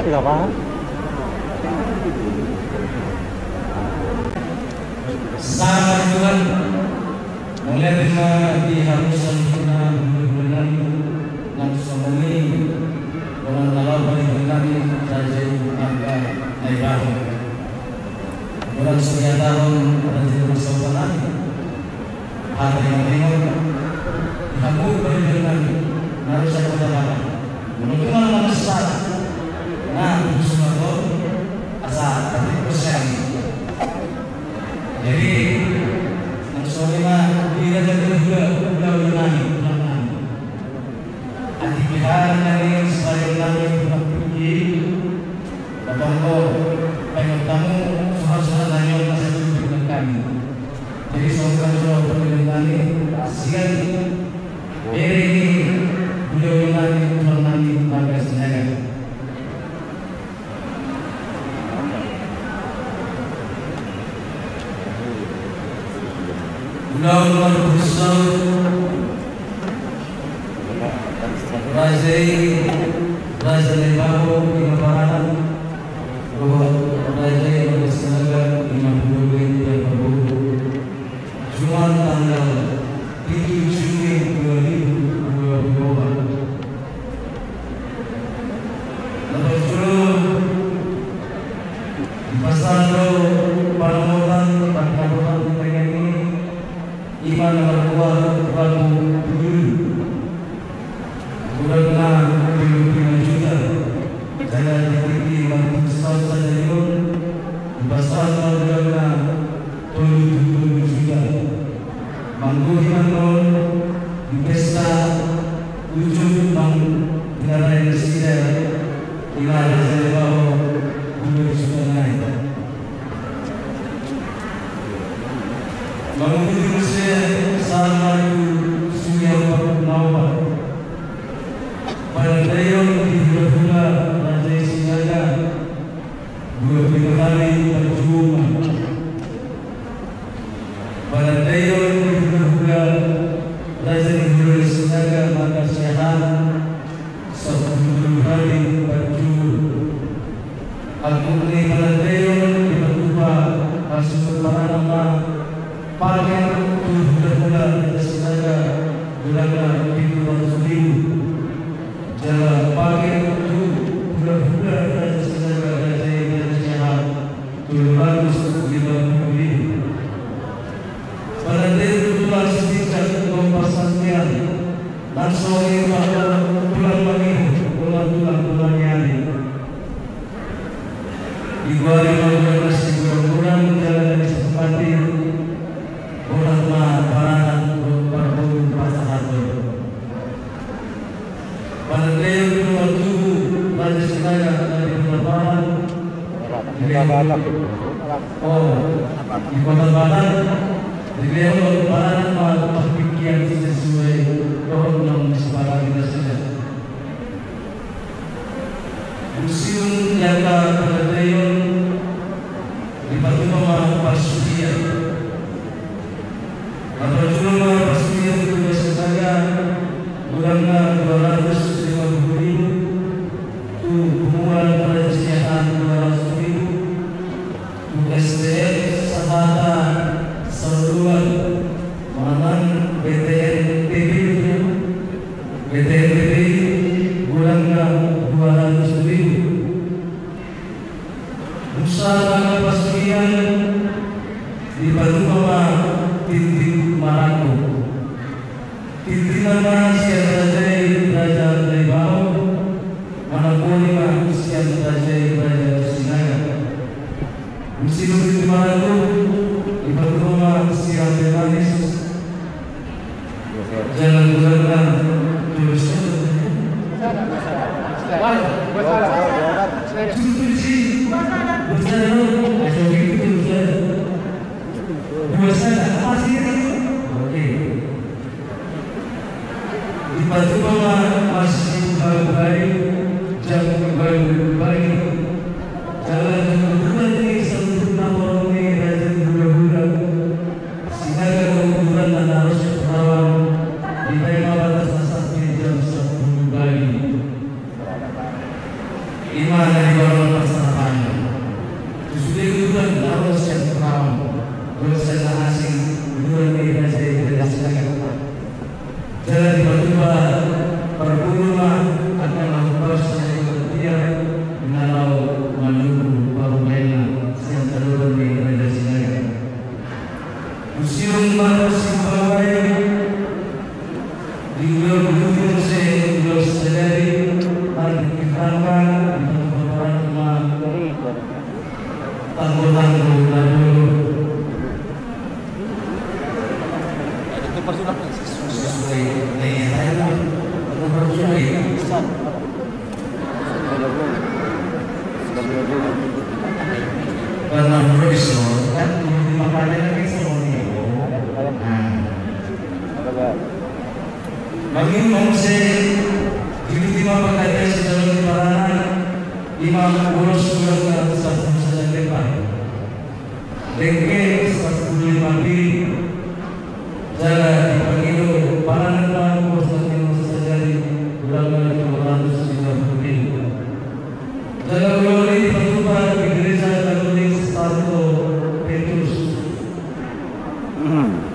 Tidak paham. Sama Tuhan menerima di harusan kita bulan langsung ini orang kalau bulan saja angka naibah orang sekian tahun berarti bersaudara hari ini kamu berbulan harus saya katakan menunjukkan manusia. Nah, semua itu asal tapi persen. Jadi, soalnya dia jadi udah nani. Adik kita dari sebagai nani pergi, atau pengen tamu soal nanya masa itu dengan kami. Jadi soal pengen nani, siang ini beliau nani bangga sengaja. Ulang bersau Raja Lebaho Imabaran Raja yang bersenaga Imam Burin dan Babu Jumat tanggal 7 Juni 2022 Lepas dulu di pasar Paramotan Kabupaten Tenggara ini Iman nomor 2 Babu Dulu Bulan 25 juta Saya dipergi Iman Besar Sajayun Besar Bulan 27 juta Manggu Iman di pesta ujung Bang Negara Indonesia Iman Raja Lebaho 2 juta naik Mengikuti usia sama itu Surya Nawar pada dayon di Hula Raja Singaga 2 kali berjumpa pada dayon di Hula Raja Singaga maka sehat 10 kali berjumpa Al-Qurni pada dayon di Bertuba Rasul Paranama Pakai bulan sesaja bulan itu Rasul jalan pakai bulan sesaja dari sehat 250 pada itu bulan setiap kompasasian langsung bulan lagi bulan ini di 2015 bulan jalan seperti orang paranan berburu pasar harga. Pada tahun 2007 Raja Singaga dari Barat di Kota Barat beliau paranan berpikir sesuai program sekolah kita saja. Museum jaga pada tahun di Batu Pasudia. Pada jumlah pastinya tugas saya bulannya 250.000 tu pembuat percayaan 200.000 tu SDM Sabata Saluan Manan BTNPB bulannya 200.000 usaha pastian di Batu Tintin Marako Tintin nama siapa saja Raja Lebaho Manapun Gustian Raja Sinaga. Gusti Nuti Maratu, Ibu Rumah Gusti Ante Manis, Jalan Gulana, Jurusan.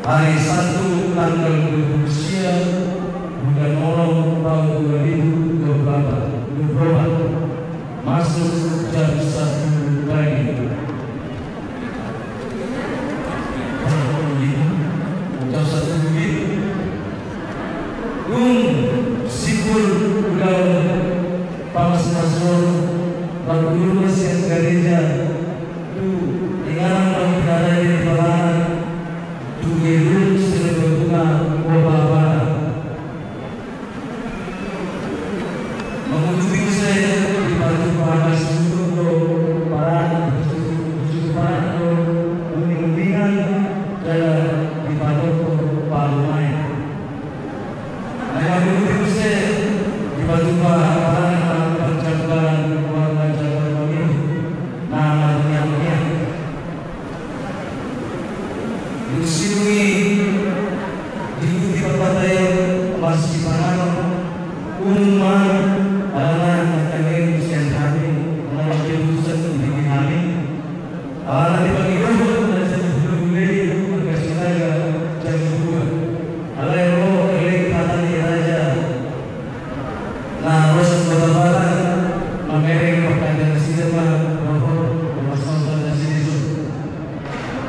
Hari 1 tanggal 20 bulan Maret tahun 2024 masuk jam 1 pagi. Jam 1 pagi. Sipul udah pamas masuk berguru siang gereja. Ingat orang berada di bawah. Tujuh sebetulnya wabah menguji saya di batu panas untuk para pembimbingan dan di batu parlemen. Menguji saya di batu para pencapaian warga Jakarta ini namanya Sinui di perpatayan masih panano umma ala kami sentani ala jurusan di kami ala di pagidon dan sebelumnya kesalaga jangkauan ala yang elek kata di raja nah harus berbalan memereng pertanyaan sinema bahwa masalah dan situ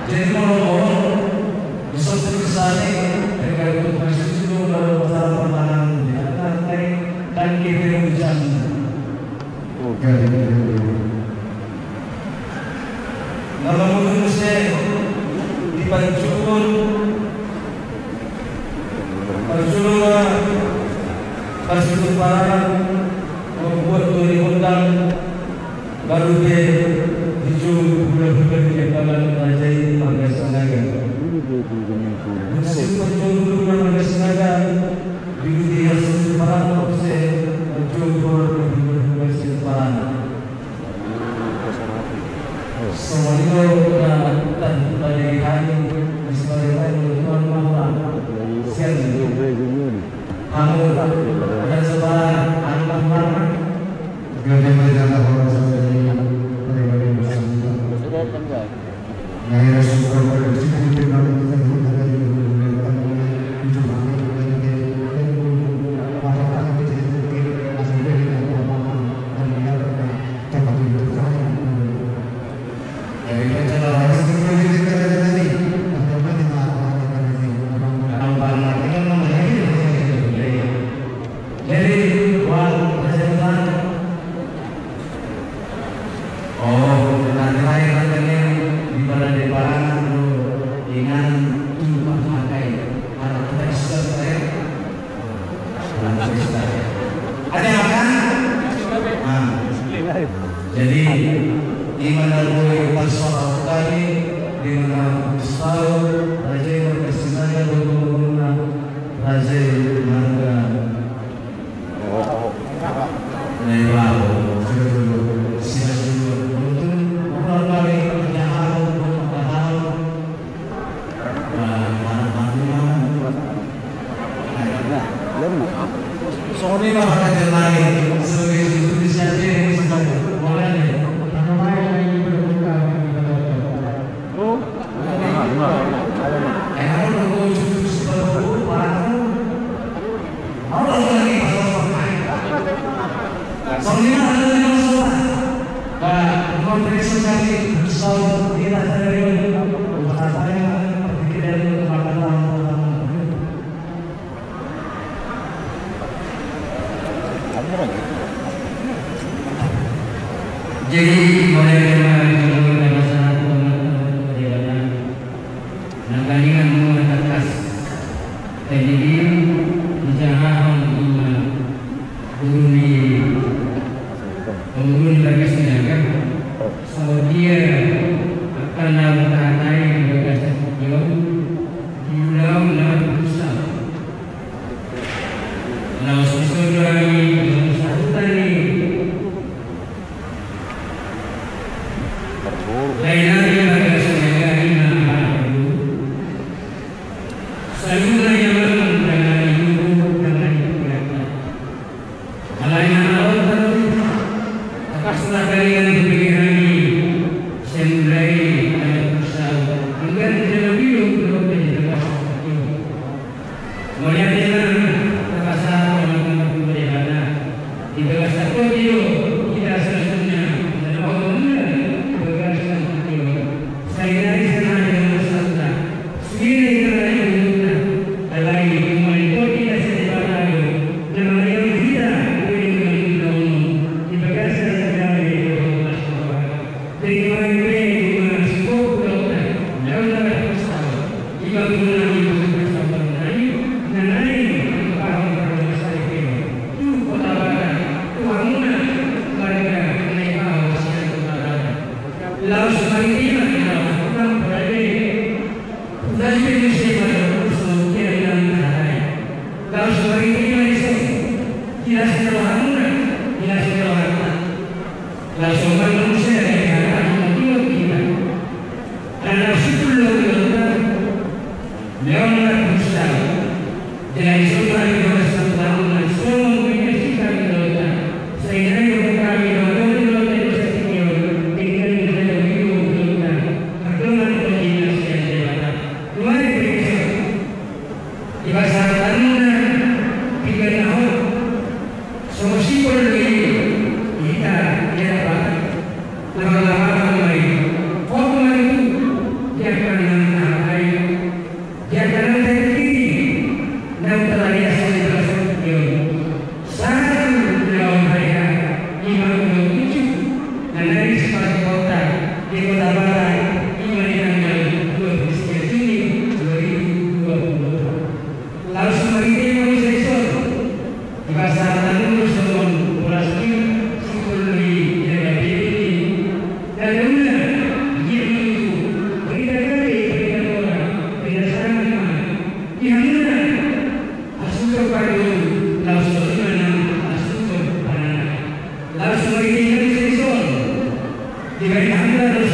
jadi kalau seperti saat ini terkait masih itu masalah pertahanan dan kiri hujan. Oke. Kalau menurut saya di Pancukun, Pancukun Parang membuat undang baru dia dijual bulan-bulan yang dalam merajai Marga Sanaga. Musim perjuangan Marga Sanaga di hasil parang proses perjuangan di parang. Semuanya dan dari kami disebutkan Tuhan Maha Siang kamu dan sebarang anak mana gede menjaga orang sampai pribadi bersama. Ngai syukur pada Gusti Allah Jadi di mana boleh pasal kami di mana Ustaz Raja Berkesinaga berguna Raja Marga Nelau sila untuk memperoleh perjalanan untuk bertahan Sorry lah ada lain sebagai inisiatif yang sedang boleh jadi boleh nanggalingan mo atas tadiin dijahahan guru ni bagas niaga so dia akan mengatakan bagas dia diulang berusaha lalu sesudah satu tadi lainnya bagas niaga ini Saluda yang dengan ibu dengan ibu Alaina Allah Akasna kalian berpikirani Sendrai dan usaha Enggak terlebih untuk menjaga Melihat dengan Akasna orang-orang berbeda Di bawah satu video Kita selanjutnya Dan Allah Berkasih video Saya dari sana dengan usaha Segini Di